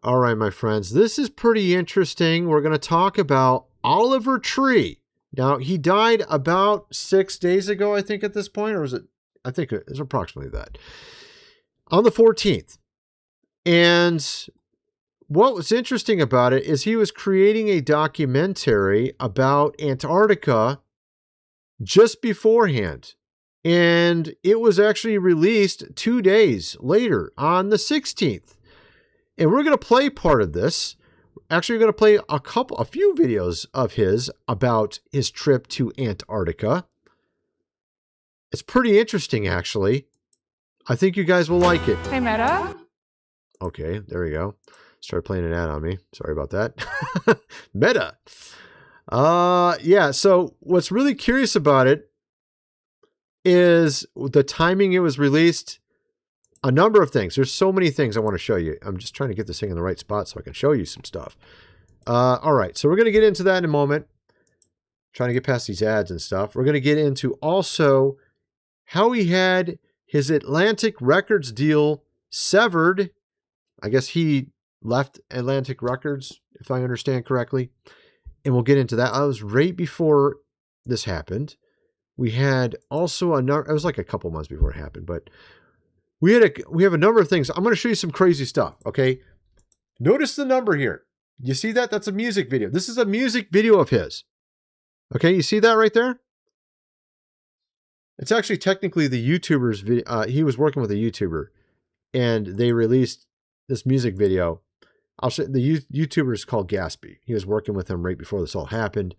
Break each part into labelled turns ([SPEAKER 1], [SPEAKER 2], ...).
[SPEAKER 1] All right, my friends, this is pretty interesting. We're going to talk about Oliver Tree. Now, he died about 6 days ago, I think, at this point, or was it? I think it was approximately that. On the 14th. And what was interesting about it is he was creating a documentary about Antarctica just beforehand. And it was actually released 2 days later on the 16th. And we're going to play part of this. Actually, we're going to play a few videos of his about his trip to Antarctica. It's pretty interesting, actually. I think you guys will like it.
[SPEAKER 2] Hey, Meta.
[SPEAKER 1] Okay, there we go. Started playing an ad on me. Sorry about that. Meta. Yeah, so what's really curious about it is the timing it was released. A number of things. There's so many things I want to show you. I'm just trying to get this thing in the right spot so I can show you some stuff. All right, so we're going to get into that in a moment. Trying to get past these ads and stuff. We're going to get into also how he had his Atlantic Records deal severed. I guess he left Atlantic Records, if I understand correctly. And we'll get into that. That was right before this happened. We had also it was like a couple months before it happened, but we have a number of things. I'm going to show you some crazy stuff, okay? Notice the number here. You see that? That's a music video. This is a music video of his. Okay, you see that right there? It's actually technically the YouTuber's video. He was working with a YouTuber, and they released this music video. I'll show the YouTuber is called Gatsby. He was working with him right before this all happened.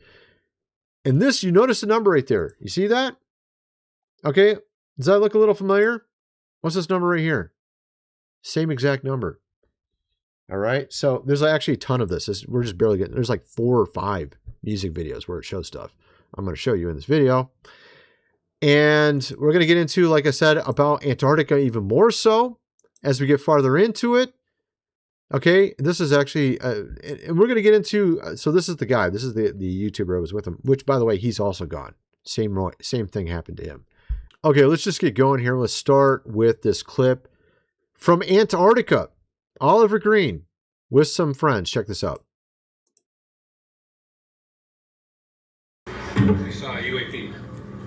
[SPEAKER 1] And this, you notice the number right there. You see that? Okay, does that look a little familiar? What's this number right here? Same exact number. All right. So there's actually a ton of this. We're just barely getting, there's like 4 or 5 music videos where it shows stuff. I'm going to show you in this video. And we're going to get into, like I said, about Antarctica even more so as we get farther into it. Okay. This is actually, and we're going to get into, so this is the guy. This is the YouTuber I was with him, which, by the way, he's also gone. Same thing happened to him. Okay, let's just get going here. Let's start with this clip from Antarctica. Oliver Green with some friends. Check this out.
[SPEAKER 3] We saw a UAP.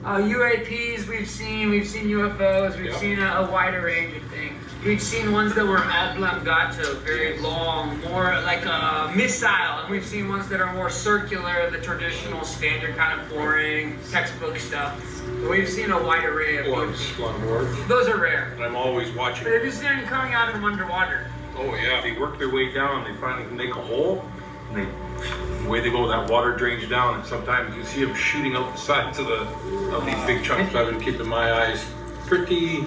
[SPEAKER 4] UAPs we've seen UFOs, we've seen a wider range of things. We've seen ones that were oblongato, very long, more like a missile, and we've seen ones that are more circular, the traditional standard kind of boring textbook stuff. But we've seen a wide array of
[SPEAKER 3] Orbs, long orbs.
[SPEAKER 4] Those are rare.
[SPEAKER 3] I'm always watching.
[SPEAKER 4] But have you seen them coming out of them underwater?
[SPEAKER 3] Oh yeah, they work their way down, they finally make a hole, and the way they go, that water drains down, and sometimes you see them shooting out the sides of these big chunks. So I've been keeping my eyes pretty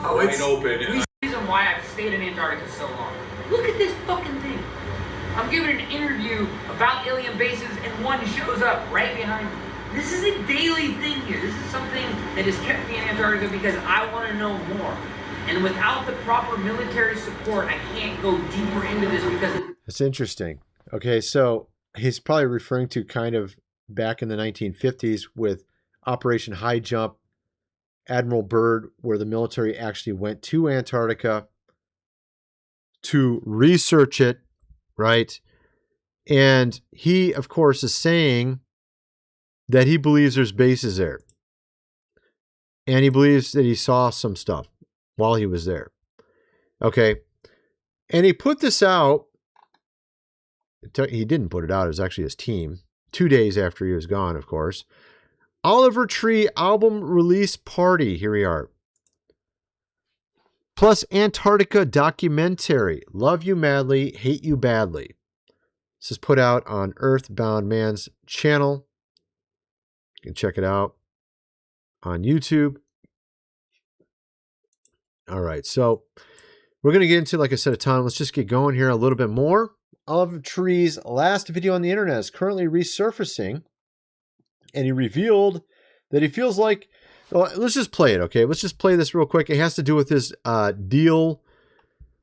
[SPEAKER 3] wide open.
[SPEAKER 4] The reason why I've stayed in Antarctica so long. Look at this fucking thing. I'm giving an interview about alien bases, and one shows up right behind me. This is a daily thing here. This is something that has kept me in Antarctica because I want to know more. And without the proper military support, I can't go deeper into this because...
[SPEAKER 1] It's interesting. Okay, so he's probably referring to kind of back in the 1950s with Operation High Jump, Admiral Byrd, where the military actually went to Antarctica to research it, right? And he, of course, is saying that he believes there's bases there. And he believes that he saw some stuff while he was there. Okay. And he put this out. He didn't put it out. It was actually his team. 2 days after he was gone, of course. Oliver Tree album release party. Here we are. Plus Antarctica documentary. Love you madly, hate you badly. This is put out on Earthbound Man's channel. You can check it out on YouTube. All right, so we're going to get into, like I said, a ton. Let's just get going here a little bit more. Oliver Tree's last video on the internet is currently resurfacing, and he revealed that he feels like, well, let's just play it, okay? Let's just play this real quick. It has to do with his deal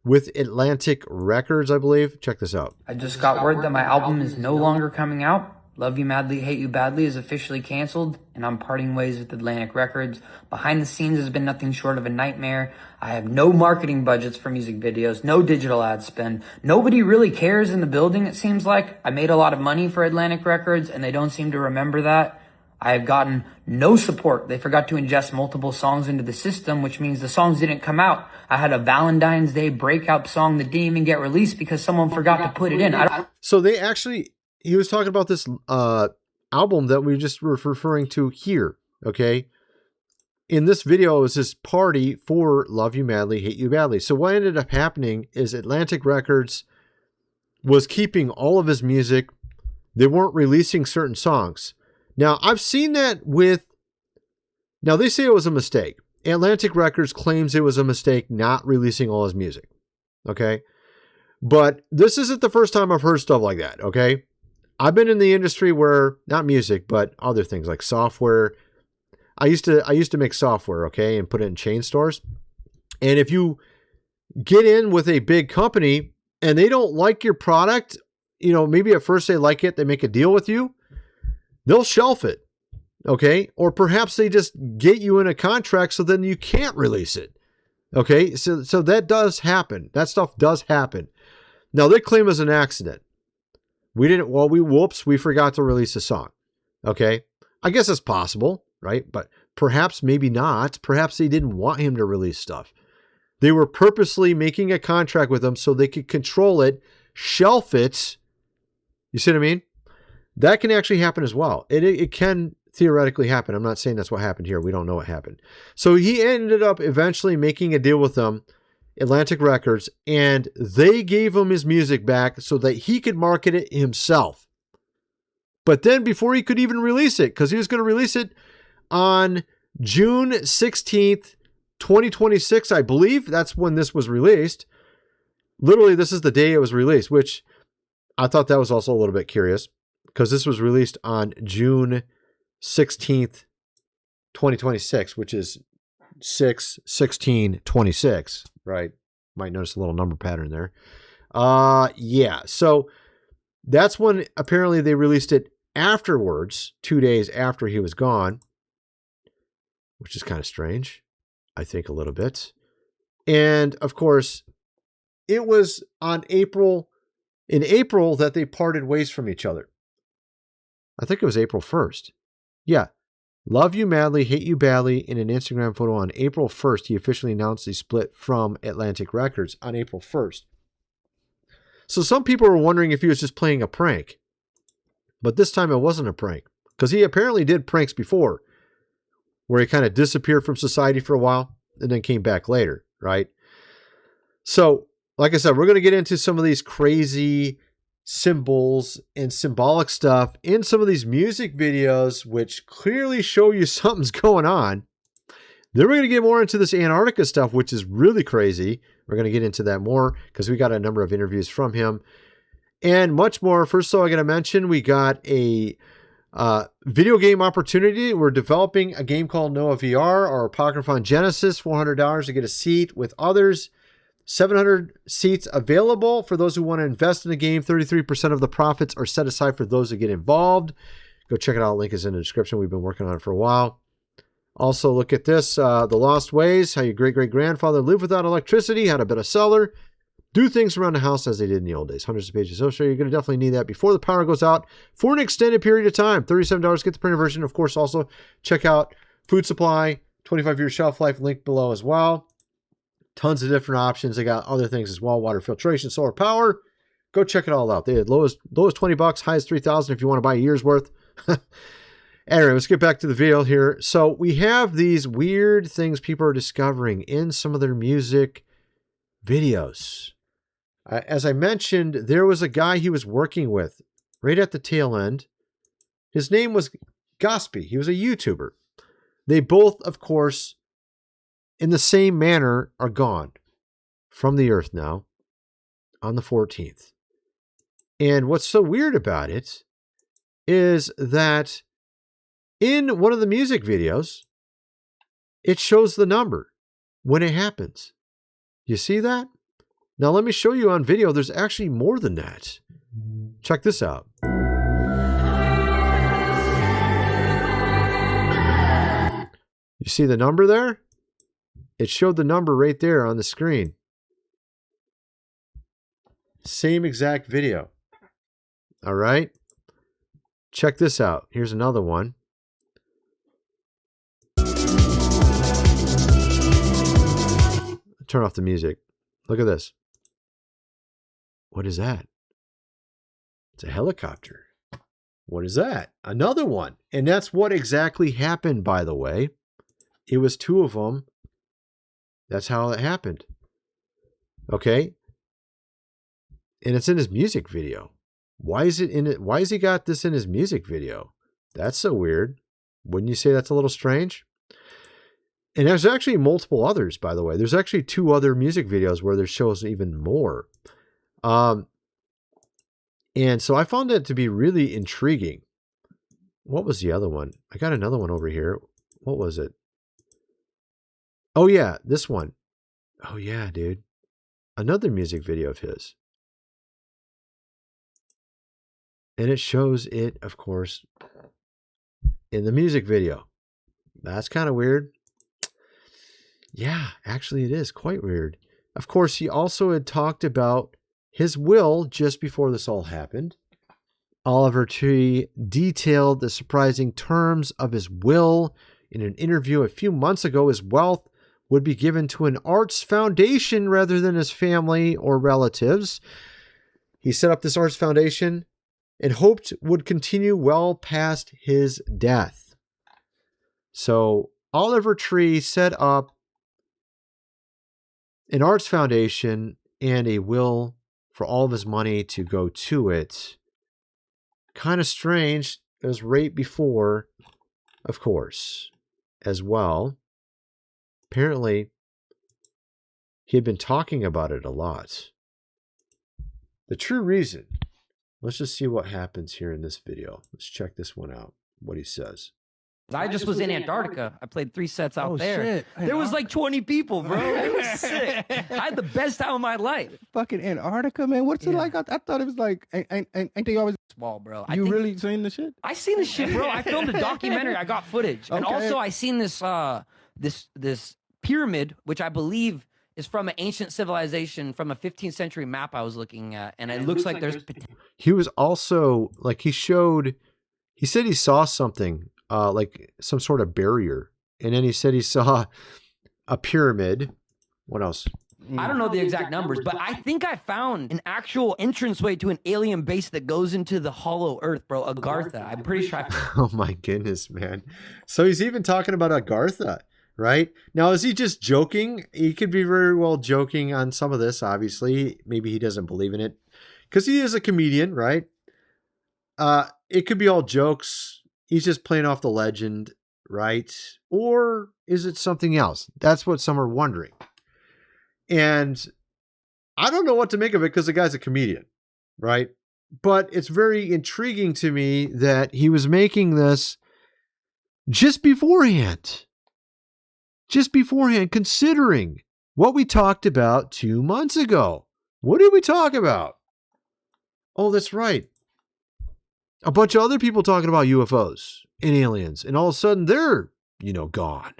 [SPEAKER 1] with Atlantic Records, I believe. Check this out.
[SPEAKER 5] I just got word that my album is no longer coming out.
[SPEAKER 2] Love You Madly, Hate You Badly is officially canceled, and I'm parting ways with Atlantic Records. Behind the scenes has been nothing short of a nightmare. I have no marketing budgets for music videos, no digital ad spend. Nobody really cares in the building, it seems like. I made a lot of money for Atlantic Records, and they don't seem to remember that. I have gotten no support. They forgot to ingest multiple songs into the system, which means the songs didn't come out. I had a Valentine's Day breakout song that didn't even get released because someone forgot to put it in.
[SPEAKER 1] So they actually... He was talking about this album that we just were referring to here, okay? In this video, it was this party for Love You Madly, Hate You Badly. So what ended up happening is Atlantic Records was keeping all of his music. They weren't releasing certain songs. Now, I've seen that with... Now, they say it was a mistake. Atlantic Records claims it was a mistake not releasing all his music, okay? But this isn't the first time I've heard stuff like that, okay? I've been in the industry where, not music, but other things like software. I used to make software, okay, and put it in chain stores. And if you get in with a big company and they don't like your product, you know, maybe at first they like it, they make a deal with you, they'll shelf it, okay? Or perhaps they just get you in a contract so then you can't release it, okay? So that does happen. That stuff does happen. Now, they claim it was an accident. We forgot to release a song. Okay. I guess it's possible, right? But perhaps maybe not. Perhaps they didn't want him to release stuff. They were purposely making a contract with him so they could control it, shelf it. You see what I mean? That can actually happen as well. It can theoretically happen. I'm not saying that's what happened here. We don't know what happened. So he ended up eventually making a deal with them, Atlantic Records, and they gave him his music back so that he could market it himself. But then before he could even release it, because he was going to release it on June 16th, 2026, I believe. That's when this was released. Literally, this is the day it was released, which I thought that was also a little bit curious because this was released on June 16th, 2026, which is 6/16/26, right? Might notice a little number pattern there. Yeah. So that's when apparently they released it afterwards, 2 days after he was gone, which is kind of strange, I think a little bit. And of course, it was in April that they parted ways from each other. I think it was April 1st. Yeah. Love You Madly, Hate You Badly in an Instagram photo on April 1st. He officially announced he split from Atlantic Records on April 1st. So some people were wondering if he was just playing a prank. But this time it wasn't a prank. Because he apparently did pranks before. Where he kind of disappeared from society for a while and then came back later, right? So, like I said, we're going to get into some of these crazy symbols and symbolic stuff in some of these music videos, which clearly show you something's going on. Then we're going to get more into this Antarctica stuff, which is really crazy. We're going to get into that more because we got a number of interviews from him and much more. First of all, I got to mention we got a video game opportunity. We're developing a game called Noah VR or Apocryphon Genesis, $400 to get a seat with others. 700 seats available for those who want to invest in the game. 33% of the profits are set aside for those that get involved. Go check it out. Link is in the description. We've been working on it for a while. Also, look at this. The Lost Ways, how your great-great-grandfather lived without electricity, how to build a cellar, do things around the house as they did in the old days. Hundreds of pages. So you're going to definitely need that before the power goes out for an extended period of time. $37. Get the printed version. Of course, also check out Food Supply, 25-year shelf life, link below as well. Tons of different options. They got other things as well. Water filtration, solar power. Go check it all out. They had lowest $20, highest $3,000 if you want to buy a year's worth. Anyway, let's get back to the video here. So we have these weird things people are discovering in some of their music videos. As I mentioned, there was a guy he was working with right at the tail end. His name was Gospy. He was a YouTuber. They both, of course, in the same manner, are gone from the earth now on the 14th. And what's so weird about it is that in one of the music videos, it shows the number when it happens. You see that? Now let me show you on video. There's actually more than that. Check this out. You see the number there? It showed the number right there on the screen. Same exact video. All right. Check this out. Here's another one. Turn off the music. Look at this. What is that? It's a helicopter. What is that? Another one. And that's what exactly happened, by the way. It was two of them. That's how it happened. Okay. And it's in his music video. Why is it in it? Why has he got this in his music video? That's so weird. Wouldn't you say that's a little strange? And there's actually multiple others, by the way. There's actually 2 other music videos where there shows even more. And so I found it to be really intriguing. What was the other one? I got another one over here. What was it? Oh, yeah, this one. Oh, yeah, dude. Another music video of his. And it shows it, of course, in the music video. That's kind of weird. Yeah, actually it is quite weird. Of course, he also had talked about his will just before this all happened. Oliver Tree detailed the surprising terms of his will in an interview a few months ago. His wealth would be given to an arts foundation rather than his family or relatives. He set up this arts foundation and hoped would continue well past his death. So Oliver Tree set up an arts foundation and a will for all of his money to go to it. Kind of strange. It was right before, of course, as well. Apparently, he had been talking about it a lot. The true reason. Let's just see what happens here in this video. Let's check this one out, what he says.
[SPEAKER 5] I just was in Antarctica. I played 3 sets out there.
[SPEAKER 6] Shit.
[SPEAKER 5] There was like 20 people, bro. It was sick. I had the best time of my life.
[SPEAKER 6] Fucking Antarctica, man. What's it like? I thought it was like, ain't they always
[SPEAKER 5] Small, bro.
[SPEAKER 6] You really seen the shit?
[SPEAKER 5] I seen the shit, bro. I filmed a documentary. I got footage. And
[SPEAKER 6] Okay.
[SPEAKER 5] also I seen this this pyramid, which I believe is from an ancient civilization from a 15th century map I was looking at. And it looks like there's
[SPEAKER 1] He was also, like, he said he saw something, like some sort of barrier. And then he said he saw a pyramid. What else?
[SPEAKER 5] I don't know the exact numbers, but I think I found an actual entranceway to an alien base that goes into the hollow earth, bro. Agartha. I'm pretty sure
[SPEAKER 1] Oh my goodness, man. So he's even talking about Agartha, right? Now, is he just joking? He could be very well joking on some of this, obviously. Maybe he doesn't believe in it. Because he is a comedian, right? It could be all jokes. He's just playing off the legend, right? Or is it something else? That's what some are wondering. And I don't know what to make of it because the guy's a comedian, right? But it's very intriguing to me that he was making this just beforehand, considering what we talked about 2 months ago. What did we talk about? Oh, that's right. A bunch of other people talking about UFOs and aliens, and all of a sudden they're, gone.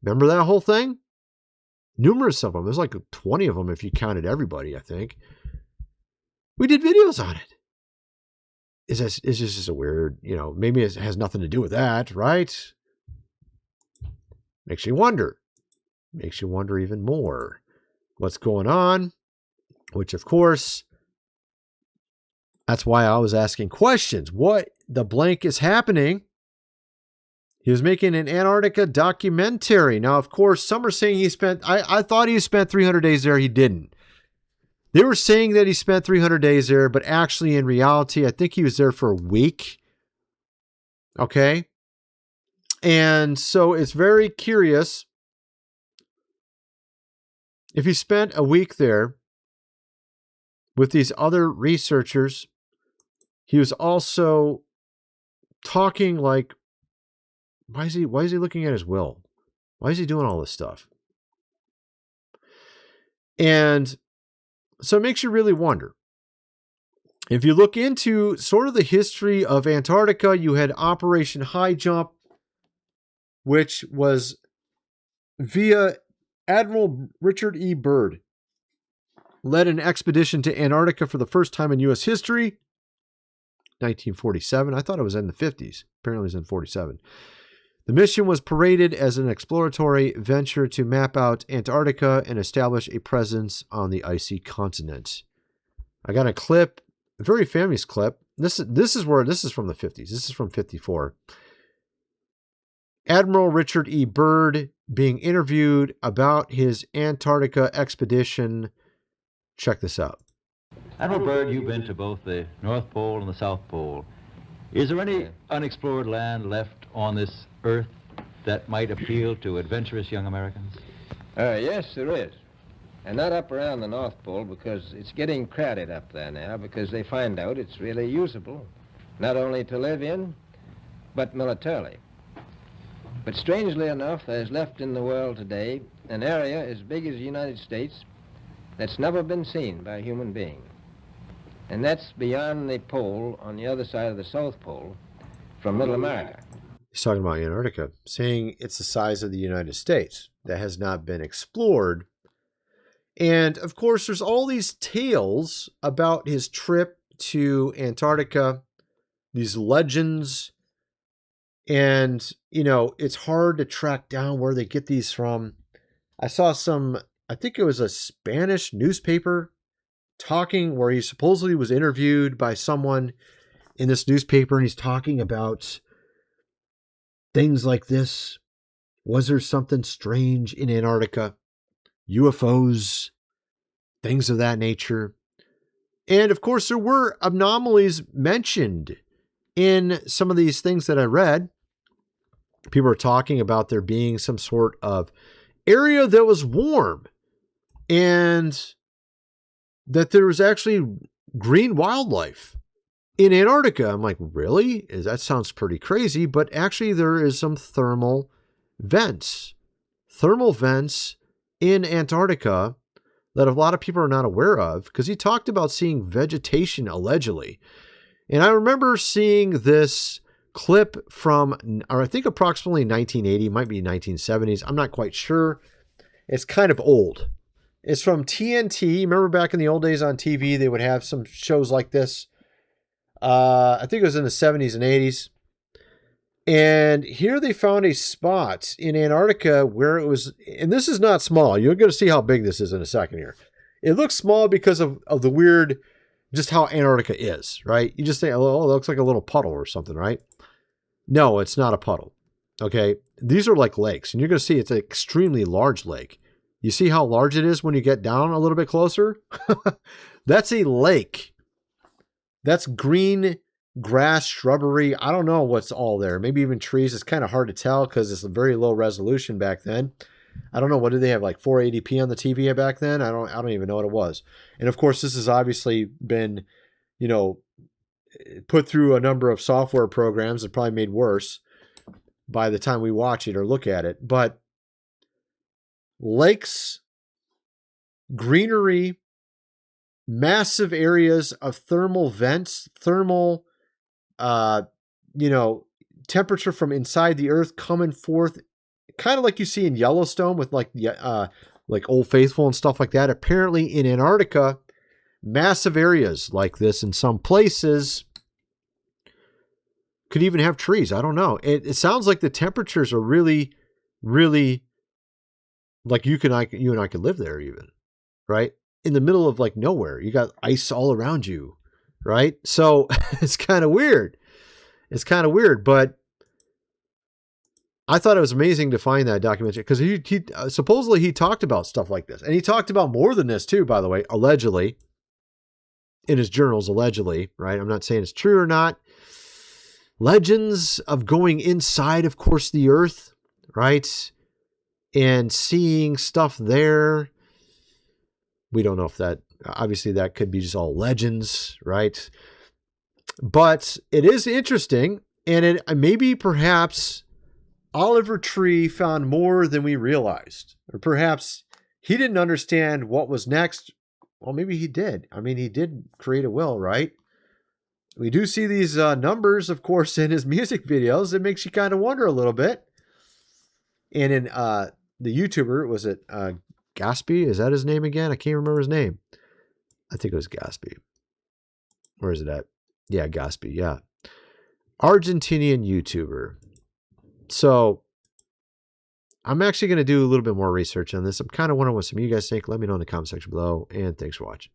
[SPEAKER 1] Remember that whole thing? Numerous of them. There's like 20 of them if you counted everybody, I think. We did videos on it. It's just a weird, maybe it has nothing to do with that, right? Makes you wonder. Makes you wonder even more what's going on, which of course, that's why I was asking questions. What the blank is happening? He was making an Antarctica documentary. Now, of course, some are saying I thought he spent 300 days there. He didn't. They were saying that he spent 300 days there, but actually in reality, I think he was there for a week. Okay. And so it's very curious. If he spent a week there with these other researchers, he was also talking like, why is he looking at his will? Why is he doing all this stuff? And so it makes you really wonder. If you look into sort of the history of Antarctica, you had Operation High Jump, which was via Admiral Richard E. Byrd, led an expedition to Antarctica for the first time in U.S. history, 1947. I thought it was in the 50s. Apparently it was in 47. The mission was paraded as an exploratory venture to map out Antarctica and establish a presence on the icy continent. I got a clip, a very famous clip. This is from the 50s. This is from 54. Admiral Richard E. Byrd being interviewed about his Antarctica expedition. Check this out.
[SPEAKER 7] Admiral Byrd, you've been to both the North Pole and the South Pole. Is there any unexplored land left on this Earth that might appeal to adventurous young Americans?
[SPEAKER 8] Yes, there is. And not up around the North Pole, because it's getting crowded up there now, because they find out it's really usable, not only to live in, but militarily. But strangely enough, there's left in the world today an area as big as the United States that's never been seen by a human being. And that's beyond the pole on the other side of the South Pole from Middle America.
[SPEAKER 1] He's talking about Antarctica, saying it's the size of the United States that has not been explored. And of course, there's all these tales about his trip to Antarctica, these legends. And, you know, it's hard to track down where they get these from. I saw I think it was a Spanish newspaper talking, where he supposedly was interviewed by someone in this newspaper, and he's talking about things like this. Was there something strange in Antarctica? UFOs, things of that nature. And of course, there were anomalies mentioned in some of these things that I read. People are talking about there being some sort of area that was warm, and that there was actually green wildlife in Antarctica. I'm like, really? That sounds pretty crazy, but actually there is some thermal vents in Antarctica that a lot of people are not aware of, because he talked about seeing vegetation allegedly. And I remember seeing this clip from, or I think approximately 1980, might be 1970s. I'm not quite sure. It's kind of old. It's from TNT. Remember back in the old days on TV, they would have some shows like this. I think it was in the 70s and 80s. And here they found a spot in Antarctica where it was, and this is not small. You're going to see how big this is in a second here. It looks small because of the weird, just how Antarctica is, right? You just think, oh, it looks like a little puddle or something, right? No, it's not a puddle. Okay. These are like lakes, and you're going to see it's an extremely large lake. You see how large it is when you get down a little bit closer? That's a lake. That's green grass, shrubbery. I don't know what's all there. Maybe even trees. It's kind of hard to tell because it's a very low resolution back then. I don't know. What did they have, like 480p on the TV back then? I don't even know what it was. And of course, this has obviously been, you know, put through a number of software programs that probably made worse by the time we watch it or look at it. But lakes, greenery, massive areas of thermal vents, thermal, temperature from inside the earth coming forth, kind of like you see in Yellowstone with like Old Faithful and stuff like that. Apparently in Antarctica, massive areas like this in some places could even have trees. I don't know. It sounds like the temperatures are really, really like you and I could live there even, right? In the middle of like nowhere. You got ice all around you, right? So it's kind of weird. It's kind of weird, but I thought it was amazing to find that documentary because he supposedly he talked about stuff like this. And he talked about more than this too, by the way, allegedly, in his journals, allegedly, right? I'm not saying it's true or not. Legends of going inside, of course, the earth, right? And seeing stuff there. We don't know if that, obviously that could be just all legends, right? But it is interesting. And it maybe perhaps Oliver Tree found more than we realized. Or perhaps he didn't understand what was next. Well, maybe he did. I mean, he did create a will, right? We do see these numbers, of course, in his music videos. It makes you kind of wonder a little bit. And in the YouTuber, was it Gaspy? Is that his name again? I can't remember his name. I think it was Gaspy. Where is it at? Yeah, Gaspy. Yeah. Argentinian YouTuber. So I'm actually going to do a little bit more research on this. I'm kind of wondering what some of you guys think. Let me know in the comment section below. And thanks for watching.